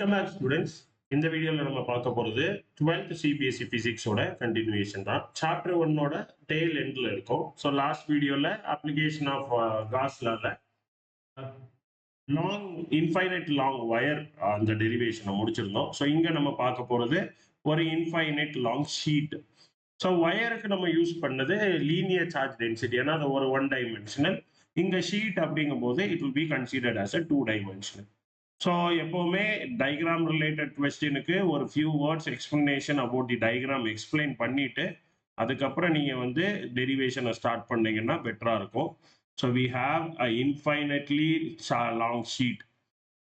Welcome back students. இந்த வீடியோவில் நம்ம பார்க்க போகிறது 12th சிபிஎஸ்சி ஃபிசிக்ஸோட கண்டினியூஷன் தான். சாப்டர் 1ஓட டெய்ல் எண்டில் இருக்கும். ஸோ லாஸ்ட் வீடியோவில் அப்ளிகேஷன் ஆஃப் காஸ்லால லாங் இன்ஃபைனைட் லாங் ஒயர் அந்த டெரிவேஷனை முடிச்சிருந்தோம். ஸோ இங்கே நம்ம பார்க்க போகிறது ஒரு இன்ஃபைனைட் லாங் ஷீட். ஸோ ஒயருக்கு நம்ம யூஸ் பண்ணது லீனியர் சார்ஜ் டென்சிட்டி, ஏன்னா அது ஒரு 1 டைமென்ஷனல். இங்கே ஷீட் அப்படிங்கும் போது it will be considered as a 2 dimensional. So எப்போவுமே டயக்ராம் ரிலேட்டட் கொஸ்டினுக்கு ஒரு few words explanation about the diagram explain பண்ணிட்டு அதுக்கப்புறம் நீங்கள் வந்து டெரிவேஷனை ஸ்டார்ட் பண்ணீங்கன்னா பெட்டராக இருக்கும். So we have a infinitely long sheet.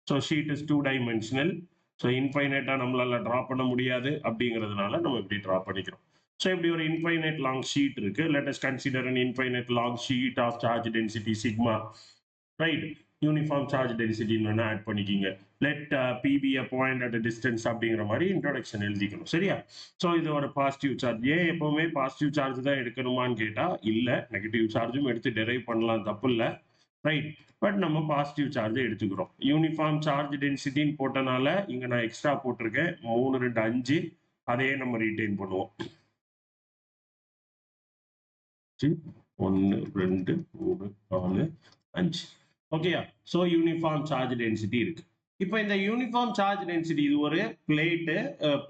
So sheet is 2 dimensional. So இன்ஃபைனைட்டாக நம்மளால ட்ரா பண்ண முடியாது அப்படிங்கிறதுனால நம்ம இப்படி ட்ரா பண்ணிக்கிறோம். ஸோ இப்படி ஒரு இன்ஃபைனைட் லாங் ஷீட் இருக்கு. Let us consider an infinite long sheet of charge density sigma, right? Uniform charge டென்சிட்டின்னு ஆட் பண்ணிக்கிங்க. Let be be a point at distance அப்படிங்கிற மாதிரி இன்ட்ரோடக்ஷன் எழுதிக்கணும், சரியா? ஸோ இது ஒரு பாசிட்டிவ் சார்ஜ். ஏன் எப்பவுமே பாசிட்டிவ் சார்ஜ் தான் எடுக்கணுமான்னு கேட்டால் இல்லை, நெகட்டிவ் சார்ஜும் எடுத்து டெரைவ் பண்ணலாம், தப்பு இல்லை, ரைட்? பட் நம்ம பாசிட்டிவ் சார்ஜ் எடுத்துக்கிறோம். யூனிஃபார்ம் சார்ஜ் டென்சிட்டின்னு போட்டனால இங்கே நான் எக்ஸ்ட்ரா போட்டிருக்கேன் 3, 2, 5. அதே நம்ம ரீட்டைன் பண்ணுவோம். 1, 2, 3, 4, 5. ஓகேயா? ஸோ யூனிஃபார்ம் சார்ஜ் டென்சிட்டி இருக்கு. இப்போ இந்த யூனிஃபார்ம் சார்ஜ் டென்சிட்டி இது ஒரு பிளேட்டு.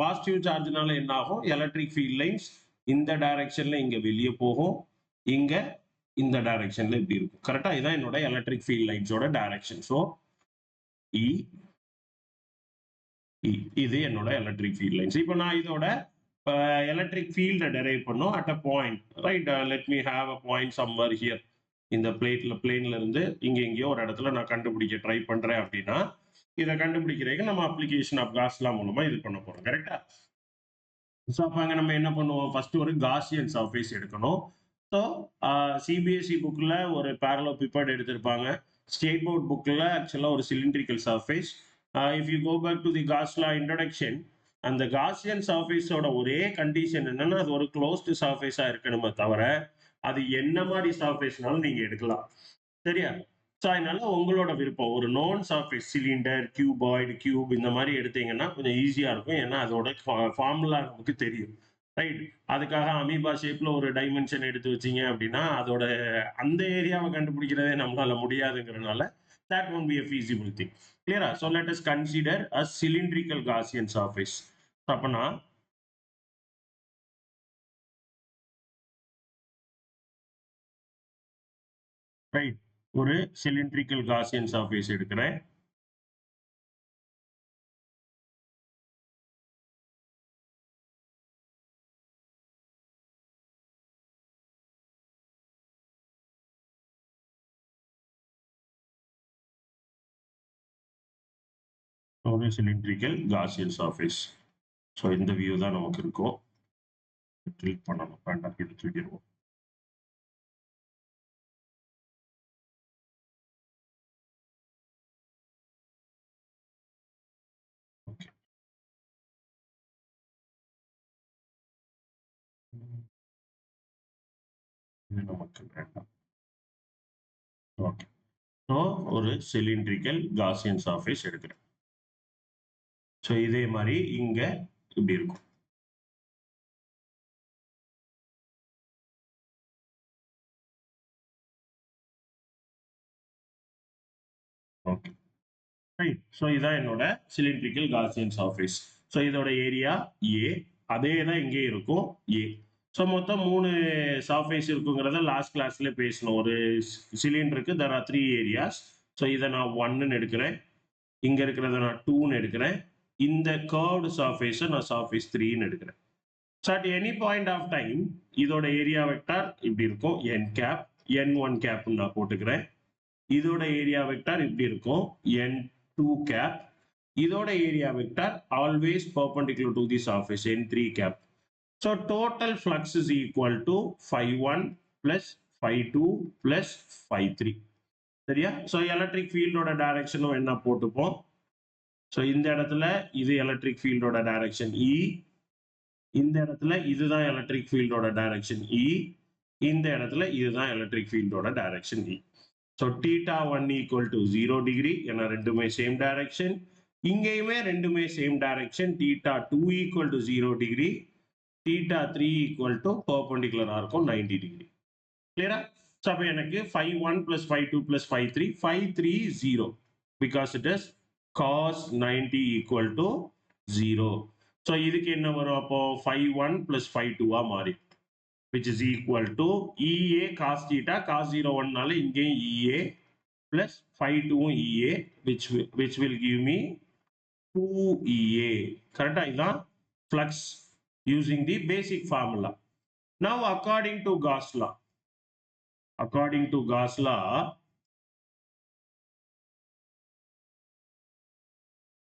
பாசிட்டிவ் சார்ஜ்னால என்ன ஆகும்? எலக்ட்ரிக் ஃபீல்ட் லைன்ஸ் இந்த டைரக்ஷன்ல இங்க வெளியே போகும், இங்க இந்த டைரக்ஷன்ல இப்படி இருக்கும். கரெக்டா? இதான் என்னோட எலக்ட்ரிக் ஃபீல்ட் லைன்ஸோட டைரக்ஷன். ஸோ இது என்னோட எலக்ட்ரிக் ஃபீல்ட் லைன்ஸ். இப்போ நான் இதோட எலக்ட்ரிக் ஃபீல்டை டெரைவ் பண்ணும் at a point, right? Let me have a point somewhere here. இந்த பிளேன்ல இருந்து இங்க எங்கேயோ ஒரு இடத்துல நான் கண்டுபிடிக்க ட்ரை பண்றேன் அப்படின்னா இதை கண்டுபிடிக்கிறதுக்கு நம்ம அப்ளிகேஷன் ஆஃப் காஸ்லா மூலமா இது பண்ண போறோம், கரெக்டா? ஸோ அப்போ அங்கே நம்ம என்ன பண்ணுவோம்? ஃபர்ஸ்ட் ஒரு காசியன் சர்ஃபேஸ் எடுக்கணும். ஸோ சிபிஎஸ்சி புக்கில் ஒரு பேரலோபிப்பட் எடுத்திருப்பாங்க. ஸ்டேட் போர்ட் புக்கில் ஆக்சுவலாக ஒரு cylindrical surface. If you go back to the Gauss law introduction, அந்த காசியன் சர்ஃபேஸோட ஒரே கண்டிஷன் என்னன்னா அது ஒரு க்ளோஸ்டு சர்ஃபேஸாக இருக்கணுமே தவிர அது என்ன மாதிரி சர்ஃபேஸ்னாலும் நீங்க எடுக்கலாம், சரியா? ஸோ அதனால உங்களோட விருப்பம். ஒரு known surface, cylinder, cuboid, cube இந்த மாதிரி எடுத்தீங்கன்னா கொஞ்சம் ஈஸியா இருக்கும். ஏன்னா அதோட ஃபார்முலா நமக்கு தெரியும், ரைட்? அதுக்காக அமீபா ஷேப்ல ஒரு டைமென்ஷன் எடுத்து வச்சீங்க அப்படின்னா அதோட அந்த ஏரியாவை கண்டுபிடிக்கிறதே நம்மளால முடியாதுங்கிறதுனால that won't be a feasible thing. Clear? So let us consider a cylindrical Gaussian surface. அப்பனா ரைட், ஒரு சிலிண்ட்ரிக்கல் காசியன் சர்ஃபேஸ் எடுக்கிறேன். ஒரு சிலிண்ட்ரிக்கல் காசியன் சர்ஃபேஸ். ஸோ இந்த வியூ தான் நமக்கு இருக்கும். கிளிக் பண்ணணும், வேண்டாம், இது தூக்கிடுவோம். ஓகே, இது நமக்கு வேண்டாம். ஓகே, ஸோ ஒரு சிலிண்ட்ரிக்கல் காசியன் சர்ஃபேஸ் எடுக்கிறேன். ஸோ இதே மாதிரி இங்க இப்படி இருக்கும். Okay, right. ஸோ இதான் என்னோட சிலிண்ட்ரிக்கல் காசியன் சர்ஃபேஸ். ஸோ இதோட ஏரியா ஏ, அதே தான் இங்கே இருக்கும் ஏ. ஸோ மொத்தம் 3 சர்ஃபேஸ் இருக்குங்கிறத லாஸ்ட் கிளாஸ்ல பேசணும். ஒரு சிலிண்டருக்கு there are 3 ஏரியாஸ். ஸோ இதை நான் 1ன்னு எடுக்கிறேன், இங்க இருக்கிறத நான் 2ன்னு எடுக்கிறேன், இந்த கர்வ்டு சர்ஃபேஸை நான் சர்ஃபேஸ் 3ன்னு எடுக்கிறேன். So at any point of time இதோட ஏரியா வெக்டார் இப்படி இருக்கும், என் கேப், n1 கேப்னு நான் போட்டுக்கிறேன். இதோட ஏரியா வெக்டார் இப்படி இருக்கும், n2 கேப். இதோட area vector always perpendicular to the surface, n3 cap. So total flux is equal to phi1 plus phi2 plus phi3. சரியா? ஸோ எலக்ட்ரிக் ஃபீல்டோட டைரக்ஷனும் என்ன போட்டுப்போம். ஸோ இந்த இடத்துல இது எலக்ட்ரிக் ஃபீல்டோட டைரக்ஷன் இ, இந்த இடத்துல இதுதான் எலக்ட்ரிக் ஃபீல்டோட டைரக்ஷன் இ, இந்த இடத்துல இதுதான் எலக்ட்ரிக் ஃபீல்டோட direction E. So θ1 equal to 0 degree, ஏன்னா ரெண்டுமே சேம் டைரக்ஷன். இங்கேயுமே ரெண்டுமே same direction, theta 2 equal to 0 degree, theta 3 equal to perpendicular இருக்கும் 90 degree. கிளியரா? ஸோ அப்போ எனக்கு 5(1) plus 5(2) plus 5(3), 5(3) 0 because it is cos 90 equal to 0. So இதுக்கு என்ன வரும் அப்போ 5(1) plus 5(2) மாறி, which is equal to EA cos theta, cos 0 1 இங்கேயும் EA plus 5(2) EA, which will give me 2EA. கரெக்டா? இதுதான் flux using the basic formula. Now according to Gauss law,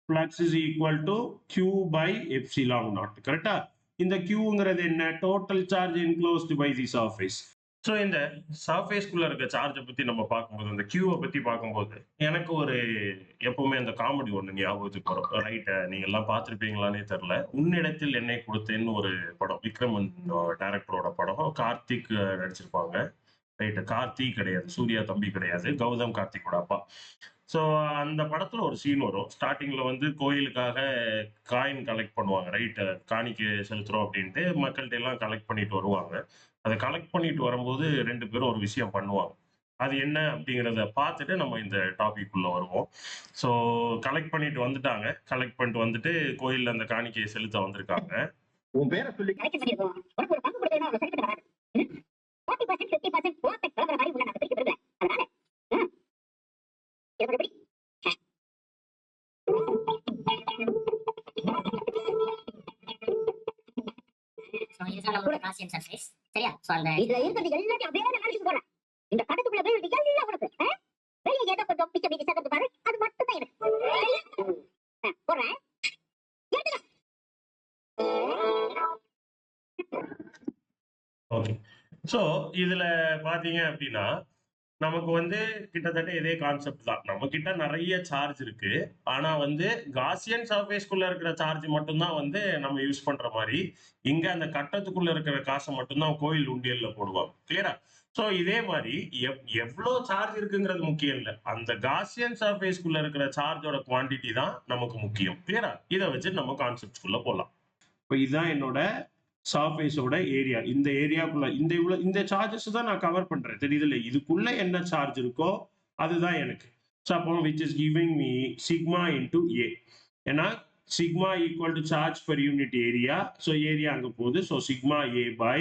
flux is equal to Q by epsilon naught. கரெக்டா? இந்த Qங்கிறது என்ன? total charge enclosed by the surface. So இந்த சர்ஃபேஸ்க்குள்ள இருக்க சார்ஜை பத்தி நம்ம பார்க்கும்போது, இந்த கியூவை பத்தி பார்க்கும்போது எனக்கு ஒரு எப்பவுமே அந்த காமெடி ஒண்ணு ஞாபகத்துக்கு வரும். ரைட், நீங்க எல்லாம் பார்த்துருப்பீங்களானே தெரியல. உன்னிடத்தில் என்னை கொடுத்தேன்னு ஒரு படம், விக்ரமன் டைரக்டரோட படம். கார்த்திக் நடிச்சிருப்பாங்க. ரைட், கார்த்திக் கிடையாது, சூர்யா தம்பி கிடையாது, கௌதம் கார்த்திகோட அப்பா. ஸோ அந்த படத்துல ஒரு சீன் வரும். ஸ்டார்டிங்ல வந்து கோயிலுக்காக காயின் கலெக்ட் பண்ணுவாங்க. ரைட், காணிக்கை செலுத்துறோம் அப்படின்ட்டு மக்கள்கிட்ட எல்லாம் கலெக்ட் பண்ணிட்டு வருவாங்க. அதை கலெக்ட் பண்ணிட்டு வரும்போது ரெண்டு பேரும் ஒரு விஷயம் பண்ணுவாங்க. அது என்ன அப்படிங்கிறத பார்த்துட்டு நம்ம இந்த டாபிக் உள்ள வருவோம். ஸோ கலெக்ட் பண்ணிட்டு வந்துட்டாங்க. கலெக்ட் பண்ணிட்டு வந்துட்டு கோயில்ல அந்த காணிக்கையை செலுத்த வந்திருக்காங்க. உன் பேரை சொல்லி சரியா? சோ அந்த இதுல இருக்கிறது எல்லாத்தையும் அப்படியே நினைச்சு போறேன். இந்த படத்துக்குள்ள போய் எல்லாம் உனக்கு வெளியே ஏதோ கொஞ்சம் பிச்சை பிச்சை சத்தம் பாரு, அது மட்டும் தான் எனக்கு போறேன். ஓகே, ஸோ இதுல பாத்தீங்க அப்படின்னா நமக்கு வந்து கிட்டத்தட்ட இதே கான்செப்ட் தான். நம்ம கிட்ட நிறைய சார்ஜ் இருக்கு. ஆனா வந்து காசியன் சர்ஃபேஸ்க்குள்ள இருக்கிற சார்ஜ் மட்டும்தான் வந்து நம்ம யூஸ் பண்ற மாதிரி, இங்க அந்த கட்டத்துக்குள்ள இருக்கிற காசை மட்டும்தான் கோயில் உண்டியல்ல போடுவாங்க. கிளியரா? ஸோ இதே மாதிரி எவ்வளவு சார்ஜ் இருக்குங்கிறது முக்கியம் இல்லை. அந்த காசியன் சர்ஃபேஸ்க்குள்ள இருக்கிற சார்ஜோட குவான்டிட்டி தான் நமக்கு முக்கியம். கிளியரா? இதை வச்சு நம்ம கான்செப்ட்குள்ள போகலாம். இப்போ இதுதான் என்னோட சர்ஃபேஸோட ஏரியா. இந்த ஏரியாக்குள்ள இந்த சார்ஜஸ் தான் நான் கவர் பண்றேன். தெரியுதுல்ல? இதுக்குள்ள என்ன சார்ஜ் இருக்கோ அதுதான் எனக்கு. ஸோ அப்போ which is giving me sigma into A. ஏன்னா sigma equal to charge per unit area. So area அங்க போகுது. So sigma A by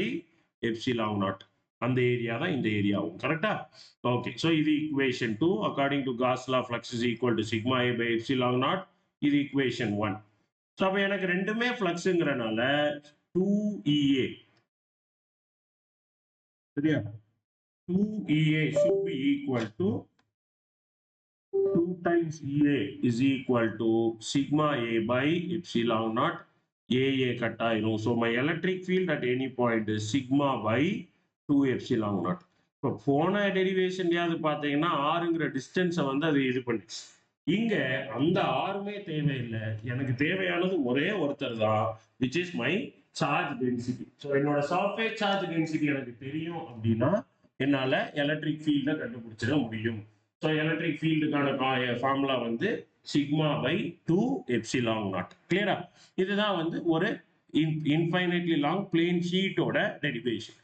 epsilon naught. அந்த ஏரியா தான் இந்த ஏரியாவும். கரெக்டா? ஓகே, ஸோ இது equation 2. According to Gauss law flux is equal to sigma A by epsilon naught. இது equation 1. So அப்போ எனக்கு ரெண்டுமே ஃப்ளக்ஸுங்கிறனால 2EA. சரியா? 2EA should be equal to 2 times EA is equal to sigma A by epsilon naught. AA cut ஆயிரும். So my electric field at any point is sigma by 2 epsilon naught. இப்போ போன டெரிவேஷன்லயாவது பார்த்தீங்கன்னா ஆறுங்கிற டிஸ்டன்ஸை வந்து அது இது பண்ணிச்சு. இங்க அந்த ஆறுமே தேவையில்லை. எனக்கு தேவையானது ஒரே ஒருத்தர் தான், which is my charge density. So என்னோட சர்ஃபேஸ் சார்ஜ் டென்சிட்டி எனக்கு தெரியும் அப்படின்னா என்னால எலக்ட்ரிக் ஃபீல்டை கண்டுபிடிச்சிட முடியும். ஸோ எலக்ட்ரிக் ஃபீல்டுக்கான ஃபார்முலா வந்து சிக்மா பை 2 எப்சிலான் நாட். கிளியரா? இதுதான் வந்து ஒரு இன்ஃபைனைட்லி லாங் பிளேன் ஷீட்டோட டெரிவேஷன்.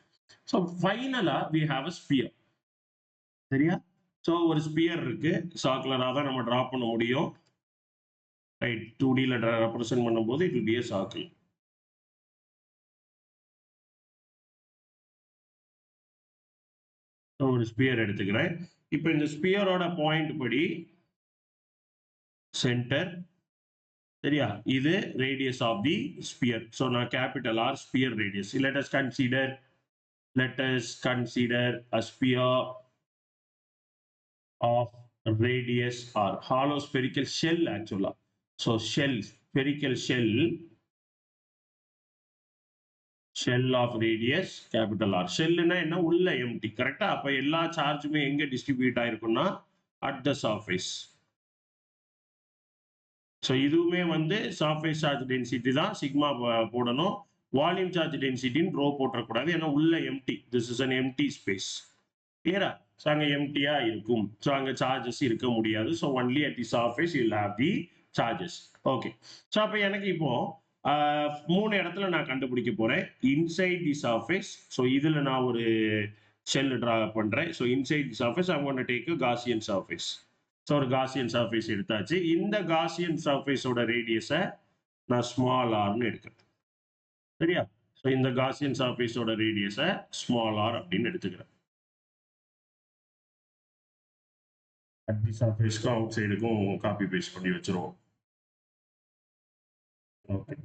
ஸோ ஃபைனலா வி ஹாவ் அ ஸ்பியர். சரியா? ஸோ ஒரு ஸ்பியர் இருக்கு. சர்க்குலராக தான் நம்ம டிரா பண்ண முடியும். ரைட், 2Dல ரெப்ரசென்ட் பண்ணும்போது it will be a circle. ஒரு ஸ்பியர் எடுத்துக்கிறேன். இப்போ இந்த ஸ்பியரோட பாயிண்ட் படி சென்டர். சரியா? இது radius of the sphere. So நான் capital R sphere radius. let us consider a sphere of radius r. hollow spherical shell actually. So spherical shell of radius capital R. ஷெல்லுனா என்ன? உள்ள எம்டி. கரெக்டா? அப்ப எல்லா சார்ஜுமே எங்க டிஸ்ட்ரிபியூட் ஆயிருக்கும்னா அட் த சர்ஃபேஸ். ஸோ இதுவுமே வந்து சர்ஃபேஸ் சார்ஜ் டென்சிட்டி தான், சிக்மா போடணும். வால்யூம் சார்ஜ் டென்சிட்டின்னு ரோ போட்டக்கூடாது, ஏன்னா உள்ள empty. This is an empty space. கிளியரா? ஸோ அங்கே எம்டியா இருக்கும். ஸோ அங்கே சார்ஜஸ் இருக்க முடியாது. So only at the surface you will have the charges. Okay. So அப்போ எனக்கு இப்போ 3 இடத்துல நான் கண்டுபிடிக்க போறேன். Inside the surface. ஸோ இதுல நான் ஒரு ஷெல் டிரா பண்றேன். So inside the surface I want to take a Gaussian surface. So ஒரு காசியன் சர்ஃபேஸ் எடுத்தாச்சு. இந்த காசியன் சர்ஃபேஸோட ரேடியஸை நான் ஸ்மால் ஆர்னு எடுக்கிறேன். சரியா? ஸோ இந்த காசியன் சர்ஃபேஸோட ரேடியஸை ஸ்மால் ஆர் அப்படின்னு எடுத்துக்கிறேன். அட் தி சர்ஃபேஸ்க்கும் அவுட் சைடுக்கும் காப்பி பேஸ்ட் பண்ணி வச்சிருவோம். ஓகே.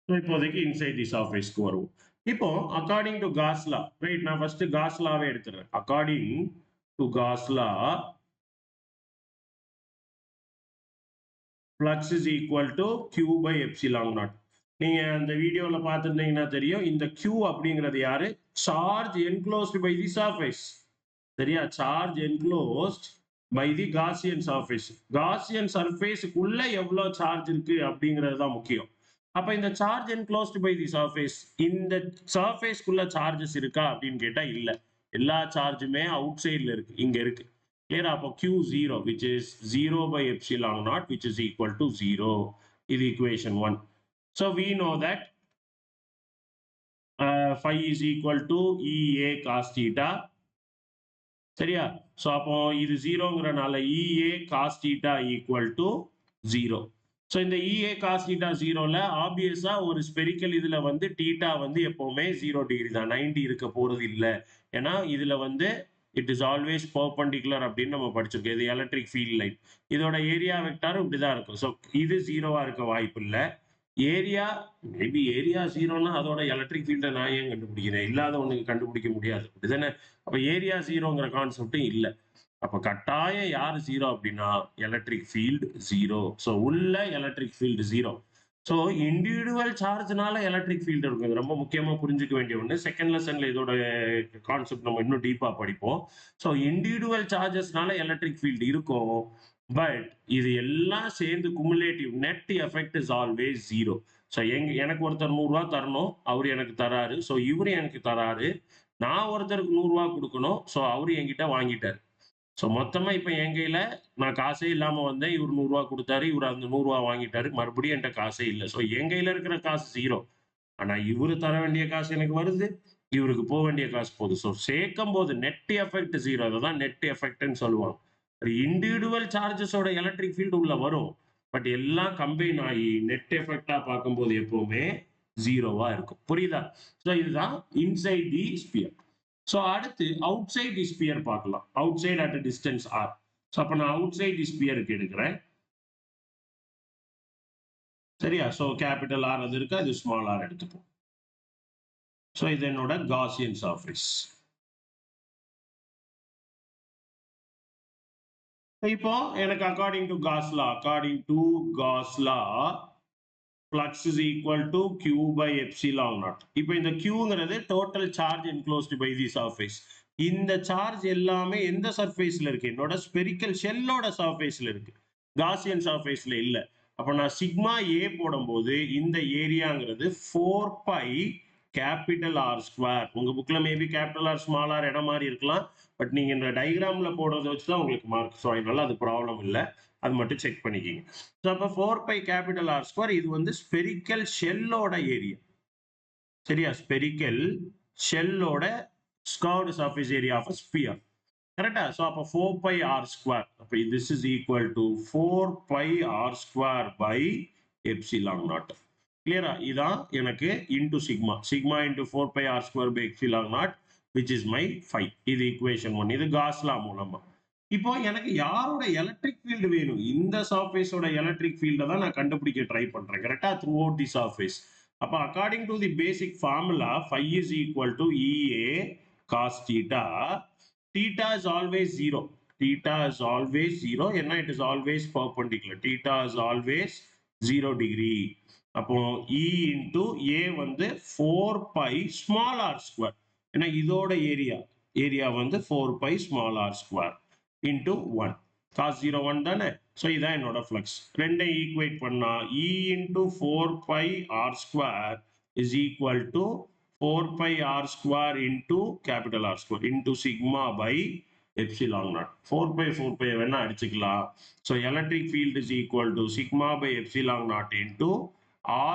ஸோ இப்போதைக்கு இன்சைட் தி சர்ஃபேஸ்க்கு வருவோம். இப்போ according to Gauss law, right, நான் ஃபர்ஸ்ட் காஸ் லாவே எடுத்துறேன். According to Gauss law, flux is equal to Q by epsilon naught. நீங்க அந்த வீடியோல பார்த்துருந்தீங்கன்னா தெரியும், இந்த Q அப்படிங்கிறது யாரு? Charge enclosed by the surface. சரியா? Charge enclosed by the Gaussian surface. Gaussian சர்ஃபேஸுக்குள்ள எவ்வளவு சார்ஜ் இருக்கு அப்படிங்கிறது தான் முக்கியம். அப்ப இந்த charge enclosed by the surface, இந்த சர்ஃபேஸ்க்குள்ள சார்ஜஸ் இருக்கா அப்படின்னு கேட்டா இல்ல. எல்லா சார்ஜுமே அவுட் சைட்ல இருக்கு, இங்க இருக்கு. கிளியரா? அப்போ Q0 which is 0 by epsilon naught which is equal to 0. இது equation 1. So we know that phi is equal to EA cos theta. சரியா? ஸோ அப்போ இது 0ங்கிறனால EA cos theta equal to 0. So இந்த EA cos theta 0ல ஆப்வியஸா ஒரு spherical இதுல வந்து theta வந்து எப்பவுமே 0 டிகிரி தான், 90 இருக்க போறது இல்லை. ஏன்னா இதுல வந்து இட் இஸ் ஆல்வேஸ் பர்பண்டிகுலர் அப்படின்னு நம்ம படிச்சிருக்கோம். இது எலக்ட்ரிக் ஃபீல்ட் லைன். இதோட ஏரியா வெக்டாரும் இப்படிதான் இருக்கும். ஸோ இது 0வா இருக்க வாய்ப்பு இல்லை. ஏரியா மேபி ஏரியா 0னா அதோட எலக்ட்ரிக் ஃபீல்டை நான் ஏன் கண்டுபிடிக்கிறேன்? இல்லாத ஒண்ணுக்கு கண்டுபிடிக்க முடியாது, அப்படிதானே? அப்ப ஏரியா 0ங்கிற கான்செப்டும் இல்லை. அப்ப கட்டாயம் யார் 0 அப்படின்னா எலக்ட்ரிக் ஃபீல்டு 0. ஸோ உள்ள எலக்ட்ரிக் ஃபீல்டு 0. ஸோ இண்டிவிஜுவல் சார்ஜ்னால எலக்ட்ரிக் ஃபீல்டு இருக்கும். இது ரொம்ப முக்கியமா புரிஞ்சுக்க வேண்டிய ஒன்று. செகண்ட் லெசன்ல இதோட கான்செப்ட் நம்ம இன்னும் டீப்பா படிப்போம். ஸோ இண்டிவிஜுவல் சார்ஜஸ்னால எலக்ட்ரிக் ஃபீல்டு இருக்கும். பட் இது எல்லாம் சேர்ந்து cumulative net effect is always 0. So எனக்கு ஒருத்தர் 100 ரூபா தரணும், அவரு எனக்கு தராரு. ஸோ இவரு எனக்கு தராரு. நான் ஒருத்தருக்கு 100 ரூபா கொடுக்கணும். ஸோ அவரு என்கிட்ட வாங்கிட்டாரு. ஸோ மொத்தமா இப்ப என் கையில நான் காசே இல்லாம வந்தேன். இவர் 100 ரூபா கொடுத்தாரு, இவர் அந்த 100 ரூபா வாங்கிட்டாரு. மறுபடியும் என்கிட்ட காசே இல்லை. ஸோ என் கையில இருக்கிற காசு 0. ஆனா இவரு தர வேண்டிய காசு எனக்கு வருது, இவருக்கு போக வேண்டிய காசு போகுது. ஸோ சேர்க்கும் போது நெட் எஃபெக்ட் 0. அதான் நெட் எஃபெக்ட்னு சொல்லுவாங்க. இண்டிவிஜுவல் சார்ஜஸோட எலக்ட்ரிக் ஃபீல்டு உள்ள வரும். பட் எல்லாம் கம்பைன் ஆகி நெட் எஃபெக்டா பார்க்கும்போது எப்பவுமே 0வா இருக்கும். புரியுதா? ஸோ இதுதான் இன்சைட் தி ஸ்பியர். ஸோ அடுத்து அவுட் சைட் தி ஸ்பியர் பார்க்கலாம். Outside at distance R. So அப்ப நான் அவுட் சைட் தி ஸ்பியருக்கு எடுக்கிறேன். சரியா? ஸோ கேபிட்டல் ஆர் அது இருக்கு, அது ஸ்மால் ஆர் எடுத்துப்போம். ஸோ இது என்னோட காசியன் சர்ஃபேஸ். இப்போ எனக்கு according to Gauss law flux is equal to Q by epsilon naught. இப்போ இந்த Qங்கிறது total charge enclosed by the surface. இந்த சார்ஜ் எல்லாமே எந்த சர்ஃபேஸ்ல இருக்கு? என்னோட ஸ்பெரிக்கல் ஷெல்லோட சர்ஃபேஸ்ல இருக்கு, காசியன் சர்ஃபேஸ்ல இல்ல. அப்ப நான் சிக்மா ஏ போடும்போது இந்த ஏரியாங்கிறது 4 பை கேபிட்டல் ஆர் ஸ்கொயர். உங்க புக்ல maybe capital R small R இடம் மாதிரி இருக்கலாம். பட் நீங்க இந்த டயக்ராம்ல போடுறத வச்சுதான் உங்களுக்கு மார்க். ஸோ அதனால அது ப்ராப்ளம் இல்லை, அது மட்டும் செக் பண்ணிக்கிங்க. ஸோ அப்போ 4 பை கேபிட்டல் ஆர் ஸ்கொயர் இது வந்து ஸ்பெரிக்கல் ஷெல்லோட ஏரியா. சரியா? ஸ்பெரிக்கல் ஷெல்லோட curved surface area of sphere. கரெக்டா? ஸோ அப்போ 4 பை ஆர் ஸ்கொயர். அப்போ this is equal to 4 by R square by epsilon naught. கிளியரா? இதான் எனக்கு into sigma. Sigma into 4 by R square by epsilon naught which is my phi. இது equation 1. இது cos லா மூலமா. இப்போ எனக்கு யாரோட எலக்ட்ரிக் ஃபீல்டு வேணும்? இந்த சர்ஃபேஸோட எலக்ட்ரிக் ஃபீல்டை தான் நான் கண்டுபிடிக்க ட்ரை பண்றேன். கரெக்டா? Throughout the surface. அப்ப according to the basic formula phi is equal to EA cos theta. Theta is always 0. Theta is always 0. ஏன்னா it is always perpendicular. Theta is always 0 degree. அப்போ E into A வந்து 4 pi small r square. ஏன்னா இதோட area வந்து 4 pi small r square into 1. cos 0 1 தானே? So இதான் என்னோட flux. ரெண்டை ஈக்குவேட் பண்ணா E into 4 pi r square is equal to 4 pi r square into capital R square into sigma by epsilon naught. 4 pi 4 pi வேணா அடிச்சுக்கலாம். So electric field is equal to sigma by epsilon naught into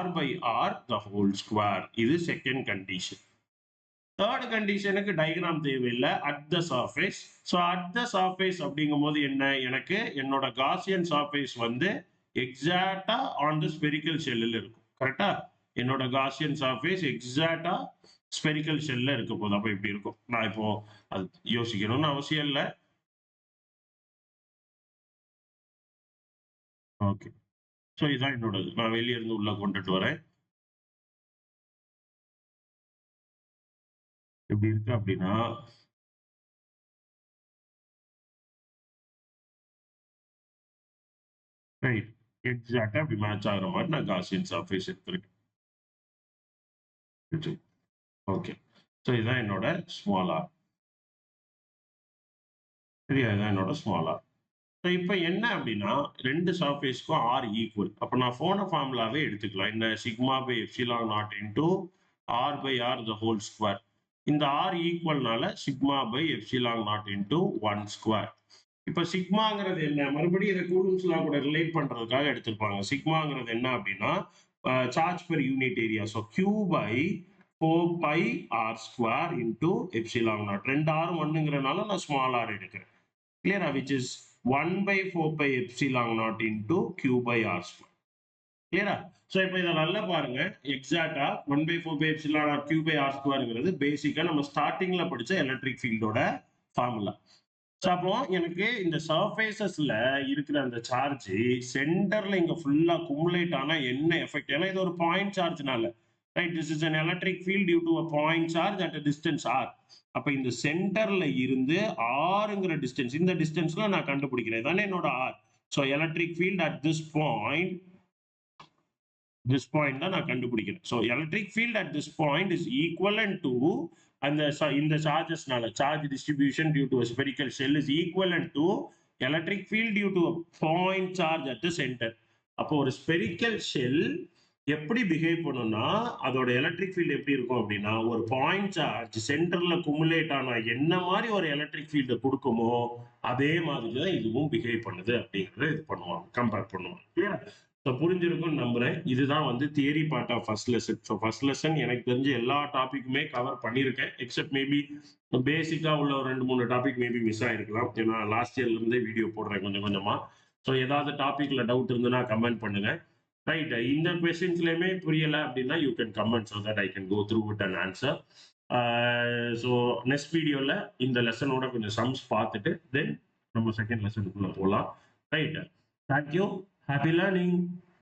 r by r the whole square. இது second condition. Third கண்டிஷனுக்கு diagram தேவையில்லை. At the surface. So at the surface அப்படிங்கும் போது என்ன, எனக்கு என்னோட காசியன் சர்ஃபேஸ் வந்து எக்ஸாக்டா ஆன் த ஸ்பெரிக்கல் ஷெல்லில் இருக்கும். கரெக்டா? என்னோட காசியன் சர்ஃபேஸ் எக்ஸாக்டா ஸ்பெரிக்கல் ஷெல்ல இருக்க போது. அப்போ இப்படி இருக்கும். நான் இப்போ அது யோசிக்கணும்னு அவசியம் இல்லை. ஓகே, ஸோ இதுதான் என்னோடது. நான் வெளியே இருந்து உள்ள கொண்டுட்டு வரேன். எப்படி இருக்கு அப்படின்னா, ரைட், எக்ஸாக்டா அப்படி மேட்ச் ஆகிற மாதிரி நான் காசியன் சர்ஃபேஸ் எடுத்திருக்கேன். ஓகே, ஸோ இதுதான் என்னோட ஸ்மால் ஆர். சரியா? இதுதான் என்னோட ஸ்மால் ஆர். ஸோ இப்போ என்ன அப்படின்னா, ரெண்டு சர்ஃபேஸ்க்கும் ஆர் ஈக்குவல். அப்போ நான் போன ஃபார்முலாவே எடுத்துக்கலாம். என்ன, sigma by epsilon naught into R by R the whole square. இந்த ஆர் ஈக்குவல்னால sigma by epsilon naught into 1 square. இப்போ சிக்மாங்கிறது என்ன, மறுபடியும் இதை கூலும்ஸ் லா கூட ரிலேட் பண்றதுக்காக எடுத்திருப்பாங்க. சிக்மாங்கிறது என்ன அப்படின்னா charge per unit area. So Q by 4 by R square into epsilon naught. ரெண்டு ஆர் ஒன்னுங்கிறனால நான் ஸ்மால் ஆர் எடுக்கிறேன். கிளியரா? Which is 1 by 4 pi epsilon naught into q by r square. கிளியரா? ஸோ இப்போ இதை நல்லா பாருங்க. எக்ஸாக்டா 1 by 4 pi epsilon naught q by r squareங்கிறது பேசிக்கா நம்ம ஸ்டார்டிங்ல படிச்ச எலக்ட்ரிக் ஃபீல்டோட ஃபார்முலா. ஸோ அப்போ எனக்கு இந்த சர்ஃபேசஸ்ல இருக்கிற அந்த சார்ஜ் சென்டர்ல இங்க ஃபுல்லா குமுலேட் ஆனா என்ன எஃபெக்ட்? ஏன்னா இது ஒரு பாயிண்ட் சார்ஜ்னால, right? This is an electric field due to a point charge at a distance r. அப்ப இந்த சென்டர்ல இருந்து ஆர்ங்கிற டிஸ்டன்ஸ், இந்த டிஸ்டன்ஸ்ல நான் கண்டுபிடிக்கிறேன். இதானே என்னோட R. So electric field at this point தான் நான் கண்டுபிடிக்கிறேன். So electric field at this point is equivalent to அந்த இந்த சார்ஜஸ்னால, charge distribution due to spherical shell is equivalent to electric field due to point charge at the centre. அப்போ ஒரு spherical shell எப்படி behave பண்ணும்னா, அதோட எலக்ட்ரிக் ஃபீல்டு எப்படி இருக்கும் அப்படின்னா, ஒரு பாயிண்ட் சார்ஜ் சென்டர்ல குமுலேட் ஆனா என்ன மாதிரி ஒரு எலக்ட்ரிக் ஃபீல்டு கொடுக்குமோ அதே மாதிரி தான் இதுவும் பிஹேவ் பண்ணுது அப்படிங்கறத இது பண்ணுவாங்க, கம்பேர் பண்ணுவாங்க. கிளியரா? ஸோ புரிஞ்சிருக்கும்னு நம்புறேன். இதுதான் வந்து theory part of first lesson. So first lesson எனக்கு தெரிஞ்ச எல்லா டாபிக்குமே கவர் பண்ணியிருக்கேன். எக்ஸப்ட் மேபி பேசிக்கா உள்ள ஒரு 2-3 டாபிக் மேபி மிஸ் ஆயிருக்கலாம். ஏன்னா லாஸ்ட் இயர்ல இருந்தே வீடியோ போடுறேன் கொஞ்சம் கொஞ்சமா. ஸோ ஏதாவது டாபிக்ல டவுட் இருந்ததுன்னா கமெண்ட் பண்ணுங்க. ரைட், இந்த கொஸ்டின்ஸ்லயுமே புரியல அப்படின்னா you can comment so that I can go through with and answer. So next வீடியோல இந்த லெசனோட கொஞ்சம் சம்ஸ் பார்த்துட்டு தென் நம்ம செகண்ட் லெசனுக்குள்ள போகலாம். Right, thank you, happy learning.